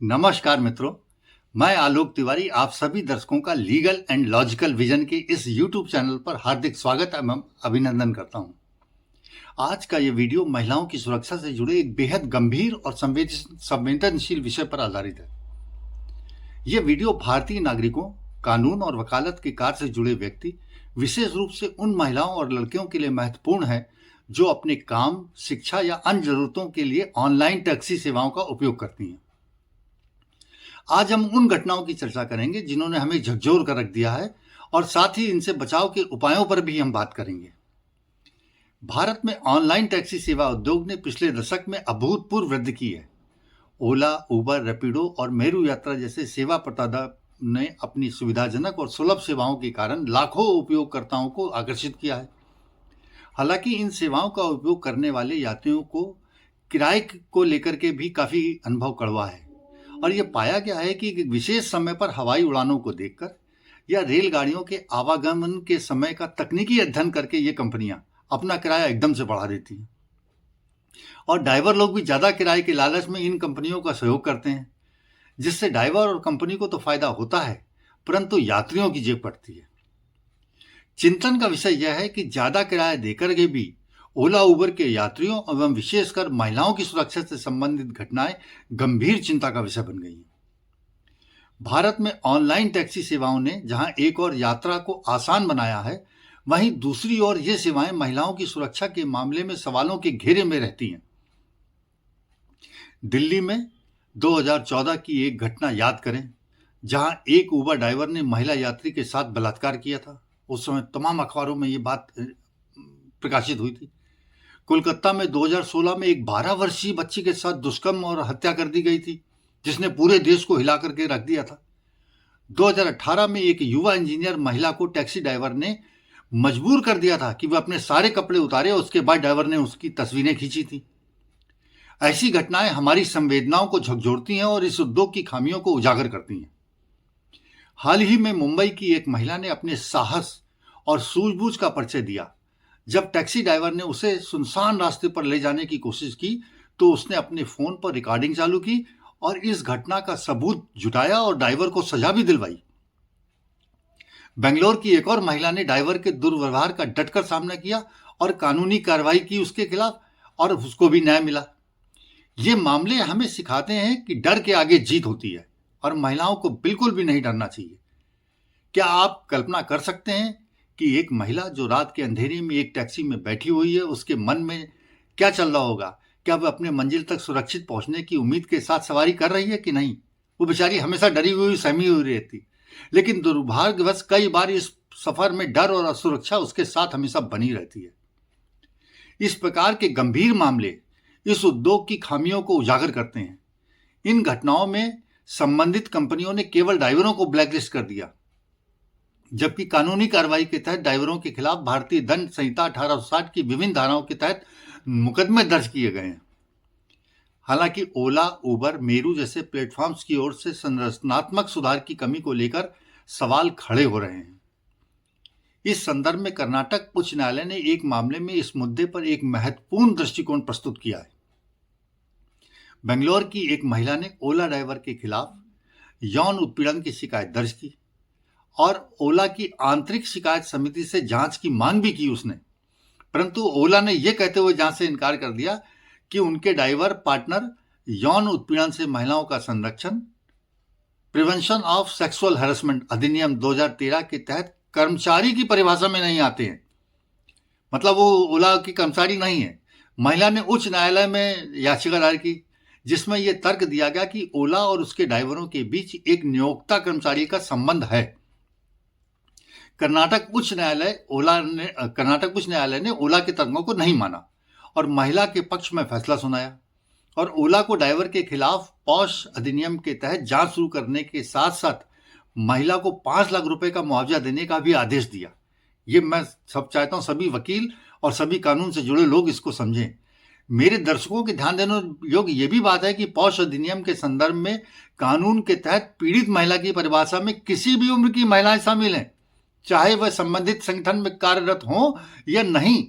नमस्कार मित्रों, मैं आलोक तिवारी आप सभी दर्शकों का लीगल एंड लॉजिकल विजन के इस YouTube चैनल पर हार्दिक स्वागत एवं अभिनंदन करता हूं। आज का ये वीडियो महिलाओं की सुरक्षा से जुड़े एक बेहद गंभीर और संवेदनशील विषय पर आधारित है। ये वीडियो भारतीय नागरिकों, कानून और वकालत के कार्य से जुड़े व्यक्ति, विशेष रूप से उन महिलाओं और लड़कियों के लिए महत्वपूर्ण है जो अपने काम, शिक्षा या अन्य जरूरतों के लिए ऑनलाइन टैक्सी सेवाओं का उपयोग करती हैं। आज हम उन घटनाओं की चर्चा करेंगे जिन्होंने हमें झकझोर कर रख दिया है और साथ ही इनसे बचाव के उपायों पर भी हम बात करेंगे। भारत में ऑनलाइन टैक्सी सेवा उद्योग ने पिछले दशक में अभूतपूर्व वृद्धि की है। ओला, उबर, रैपिडो और मेरू यात्रा जैसे सेवा प्रदाता ने अपनी सुविधाजनक और सुलभ सेवाओं के कारण लाखों उपयोगकर्ताओं को आकर्षित किया है। हालांकि इन सेवाओं का उपयोग करने वाले यात्रियों को किराए को लेकर के भी काफी अनुभव कड़वा है और यह पाया गया है कि एक विशेष समय पर हवाई उड़ानों को देखकर या रेलगाड़ियों के आवागमन के समय का तकनीकी अध्ययन करके ये कंपनियां अपना किराया एकदम से बढ़ा देती हैं और ड्राइवर लोग भी ज्यादा किराए के लालच में इन कंपनियों का सहयोग करते हैं, जिससे ड्राइवर और कंपनी को तो फायदा होता है परंतु यात्रियों की जेब पड़ती है। चिंतन का विषय यह है कि ज्यादा किराया देकर के भी ओला उबर के यात्रियों एवं विशेषकर महिलाओं की सुरक्षा से संबंधित घटनाएं गंभीर चिंता का विषय बन गई हैं। भारत में ऑनलाइन टैक्सी सेवाओं ने जहां एक और यात्रा को आसान बनाया है, वहीं दूसरी ओर ये सेवाएं महिलाओं की सुरक्षा के मामले में सवालों के घेरे में रहती हैं। दिल्ली में 2014 की एक घटना याद करें, जहां एक उबर ड्राइवर ने महिला यात्री के साथ बलात्कार किया था। उस समय तमाम अखबारों में ये बात प्रकाशित हुई थी। कोलकाता में 2016 में एक 12 वर्षीय बच्ची के साथ दुष्कर्म और हत्या कर दी गई थी, जिसने पूरे देश को हिला करके रख दिया था। 2018 में एक युवा इंजीनियर महिला को टैक्सी ड्राइवर ने मजबूर कर दिया था कि वह अपने सारे कपड़े उतारे और उसके बाद ड्राइवर ने उसकी तस्वीरें खींची थी। ऐसी घटनाएं हमारी संवेदनाओं को झकझोरती हैं और इस उद्योग की खामियों को उजागर करती हैं। हाल ही में मुंबई की एक महिला ने अपने साहस और सूझबूझ का परिचय दिया। जब टैक्सी ड्राइवर ने उसे सुनसान रास्ते पर ले जाने की कोशिश की तो उसने अपने फोन पर रिकॉर्डिंग चालू की और इस घटना का सबूत जुटाया और ड्राइवर को सजा भी दिलवाई। बेंगलोर की एक और महिला ने ड्राइवर के दुर्व्यवहार का डटकर सामना किया और कानूनी कार्रवाई की उसके खिलाफ और उसको भी न्याय मिला। ये मामले हमें सिखाते हैं कि डर के आगे जीत होती है और महिलाओं को बिल्कुल भी नहीं डरना चाहिए। क्या आप कल्पना कर सकते हैं कि एक महिला जो रात के अंधेरे में एक टैक्सी में बैठी हुई है, उसके मन में क्या चल रहा होगा? क्या वह अपने मंजिल तक सुरक्षित पहुंचने की उम्मीद के साथ सवारी कर रही है कि नहीं? वो बेचारी हमेशा डरी हुई, सहमी हुई रहती, लेकिन दुर्भाग्यवश कई बार इस सफर में डर और असुरक्षा उसके साथ हमेशा बनी रहती है। इस प्रकार के गंभीर मामले इस उद्योग की खामियों को उजागर करते हैं। इन घटनाओं में संबंधित कंपनियों ने केवल ड्राइवरों को ब्लैकलिस्ट कर दिया, जबकि कानूनी कार्रवाई के तहत ड्राइवरों के खिलाफ भारतीय दंड संहिता 1860 की विभिन्न धाराओं के तहत मुकदमे दर्ज किए गए हैं। हालांकि ओला, उबर, मेरू जैसे प्लेटफॉर्म्स की ओर से संरचनात्मक सुधार की कमी को लेकर सवाल खड़े हो रहे हैं। इस संदर्भ में कर्नाटक उच्च न्यायालय ने एक मामले में इस मुद्दे पर एक महत्वपूर्ण दृष्टिकोण प्रस्तुत किया है। बेंगलोर की एक महिला ने ओला ड्राइवर के खिलाफ यौन उत्पीड़न की शिकायत दर्ज की और ओला की आंतरिक शिकायत समिति से जांच की मांग भी की उसने, परंतु ओला ने यह कहते हुए जांच से इनकार कर दिया कि उनके ड्राइवर पार्टनर यौन उत्पीड़न से महिलाओं का संरक्षण, प्रिवेंशन ऑफ सेक्सुअल हैरेसमेंट अधिनियम 2013 के तहत कर्मचारी की परिभाषा में नहीं आते हैं। मतलब वो ओला की कर्मचारी नहीं है। महिला ने उच्च न्यायालय में याचिका दायर की, जिसमें यह तर्क दिया गया कि ओला और उसके ड्राइवरों के बीच एक नियोक्ता कर्मचारी का संबंध है। कर्नाटक उच्च न्यायालय ने ओला के तर्कों को नहीं माना और महिला के पक्ष में फैसला सुनाया और ओला को ड्राइवर के खिलाफ पॉश अधिनियम के तहत जांच शुरू करने के साथ साथ महिला को 5 लाख रुपए का मुआवजा देने का भी आदेश दिया। ये मैं सब चाहता हूं सभी वकील और सभी कानून से जुड़े लोग इसको समझें। मेरे दर्शकों के ध्यान देने योग्य ये भी बात है कि पॉश अधिनियम के संदर्भ में कानून के तहत पीड़ित महिला की परिभाषा में किसी भी उम्र की महिलाएं शामिल हैं, चाहे वह संबंधित संगठन में कार्यरत हो या नहीं।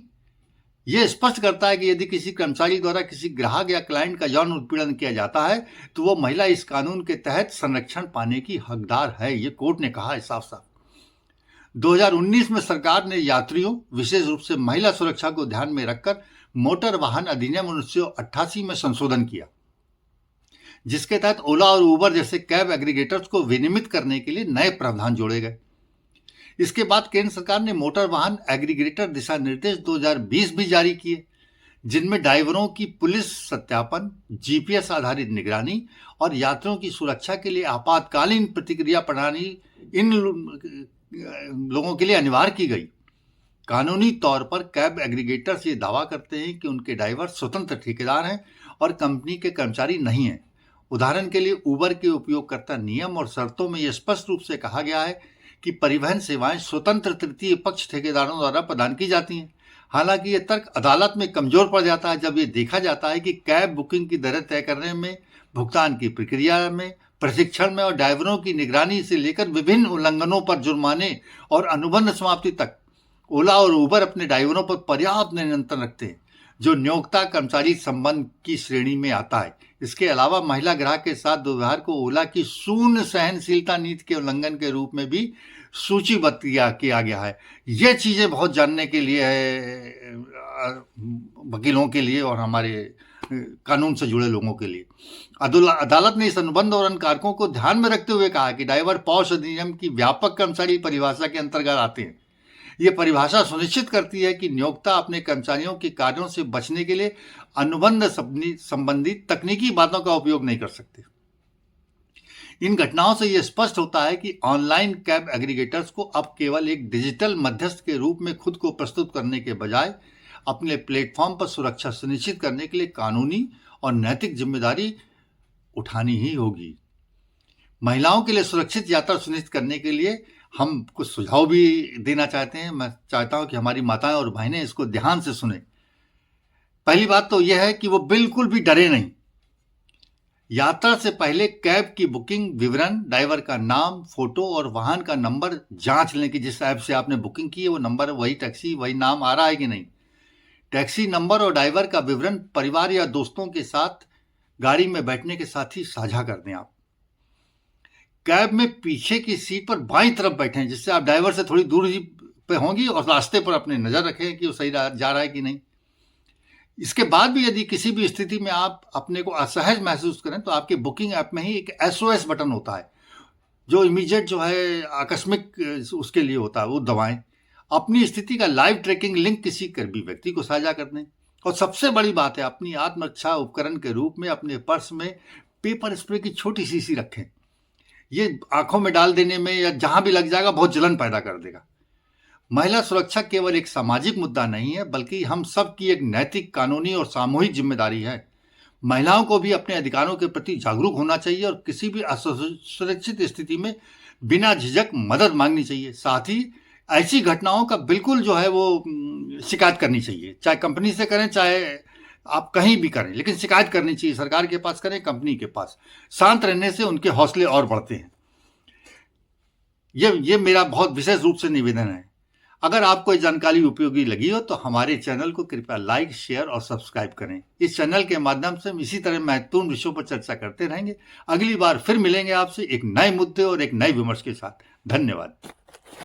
यह स्पष्ट करता है कि यदि किसी कर्मचारी द्वारा किसी ग्राहक या क्लाइंट का यौन उत्पीड़न किया जाता है तो वो महिला इस कानून के तहत संरक्षण पाने की हकदार है। ये कोर्ट ने कहा है साफ साफ। 2019 में सरकार ने यात्रियों, विशेष रूप से महिला सुरक्षा को ध्यान में रखकर मोटर वाहन अधिनियम 1988 में संशोधन किया, जिसके तहत ओला और उबर जैसे कैब एग्रीगेटर्स को विनियमित करने के लिए नए प्रावधान जोड़े गए। इसके बाद केंद्र सरकार ने मोटर वाहन एग्रीगेटर दिशा निर्देश 2020 भी जारी किए, जिनमें ड्राइवरों की पुलिस सत्यापन, जीपीएस आधारित निगरानी और यात्रियों की सुरक्षा के लिए आपातकालीन प्रतिक्रिया प्रणाली इन लोगों के लिए अनिवार्य की गई। कानूनी तौर पर कैब एग्रीगेटर्स ये दावा करते हैं कि उनके ड्राइवर स्वतंत्र ठेकेदार हैं और कंपनी के कर्मचारी नहीं हैं। उदाहरण के लिए उबर के उपयोगकर्ता नियम और शर्तों में यह स्पष्ट रूप से कहा गया है कि परिवहन सेवाएं स्वतंत्र तृतीय पक्ष ठेकेदारों द्वारा प्रदान की जाती हैं। हालांकि यह तर्क अदालत में कमजोर पड़ जाता है जब यह देखा जाता है कि कैब बुकिंग की दरें तय करने में, भुगतान की प्रक्रिया में, प्रशिक्षण में और ड्राइवरों की निगरानी से लेकर विभिन्न उल्लंघनों पर जुर्माने और अनुबंध समाप्ति तक ओला और उबर अपने ड्राइवरों पर पर्याप्त नियंत्रण रखते हैं, जो नियोक्ता कर्मचारी संबंध की श्रेणी में आता है। इसके अलावा महिला ग्राहक के साथ दुर्व्यवहार को ओला की शून्य सहनशीलता नीति के उल्लंघन के रूप में भी सूचीबद्ध किया गया है। ये चीजें बहुत जानने के लिए है वकीलों के लिए और हमारे कानून से जुड़े लोगों के लिए। अदालत ने इस अनुबंध और कारकों को ध्यान में रखते हुए कहा कि ड्राइवर पॉश अधिनियम की व्यापक कर्मचारी परिभाषा के अंतर्गत आते हैं। ये परिभाषा सुनिश्चित करती है कि नियोक्ता अपने कर्मचारियों के कार्यों से बचने के लिए अनुबंध संबंधी तकनीकी बातों का उपयोग नहीं कर सकते। इन घटनाओं से यह स्पष्ट होता है कि ऑनलाइन कैब एग्रीगेटर्स को अब केवल एक डिजिटल मध्यस्थ के रूप में खुद को प्रस्तुत करने के बजाय अपने प्लेटफॉर्म पर सुरक्षा सुनिश्चित करने के लिए कानूनी और नैतिक जिम्मेदारी उठानी ही होगी। महिलाओं के लिए सुरक्षित यात्रा सुनिश्चित करने के लिए हम कुछ सुझाव भी देना चाहते हैं। मैं चाहता हूं कि हमारी माताएं और बहनें इसको ध्यान से सुने। पहली बात तो यह है कि वो बिल्कुल भी डरे नहीं। यात्रा से पहले कैब की बुकिंग विवरण, ड्राइवर का नाम, फोटो और वाहन का नंबर जांच लें कि जिस ऐप से आपने बुकिंग की है वो नंबर वही टैक्सी वही नाम आ रहा है कि नहीं। टैक्सी नंबर और ड्राइवर का विवरण परिवार या दोस्तों के साथ गाड़ी में बैठने के साथ ही साझा कर दें। आप कैब में पीछे की सीट पर बाईं तरफ बैठें, जिससे आप ड्राइवर से थोड़ी दूर ही पे होंगी, और रास्ते पर अपनी नजर रखें कि वो सही जा रहा है कि नहीं। इसके बाद भी यदि किसी भी स्थिति में आप अपने को असहज महसूस करें तो आपके बुकिंग ऐप में ही एक SOS बटन होता है जो इमीडिएट जो है आकस्मिक उसके लिए होता है, वो दबाएं। अपनी स्थिति का लाइव ट्रैकिंग लिंक किसी कर्मी व्यक्ति को साझा कर दें। और सबसे बड़ी बात है, अपनी आत्मरक्षा उपकरण के रूप में अपने पर्स में पेपर स्प्रे की छोटी शीशी रखें। ये आंखों में डाल देने में या जहां भी लग जाएगा बहुत जलन पैदा कर देगा। महिला सुरक्षा केवल एक सामाजिक मुद्दा नहीं है, बल्कि हम सब की एक नैतिक, कानूनी और सामूहिक जिम्मेदारी है। महिलाओं को भी अपने अधिकारों के प्रति जागरूक होना चाहिए और किसी भी असुरक्षित स्थिति में बिना झिझक मदद मांगनी चाहिए। साथ ही ऐसी घटनाओं का बिल्कुल जो है वो शिकायत करनी चाहिए, चाहे कंपनी से करें चाहे आप कहीं भी करें, लेकिन शिकायत करनी चाहिए। सरकार के पास करें, कंपनी के पास। शांत रहने से उनके हौसले और बढ़ते हैं। ये मेरा बहुत विशेष रूप से निवेदन है। अगर आपको ये जानकारी उपयोगी लगी हो तो हमारे चैनल को कृपया लाइक, शेयर और सब्सक्राइब करें। इस चैनल के माध्यम से हम इसी तरह महत्वपूर्ण विषयों पर चर्चा करते रहेंगे। अगली बार फिर मिलेंगे आपसे एक नए मुद्दे और एक नए विमर्श के साथ। धन्यवाद।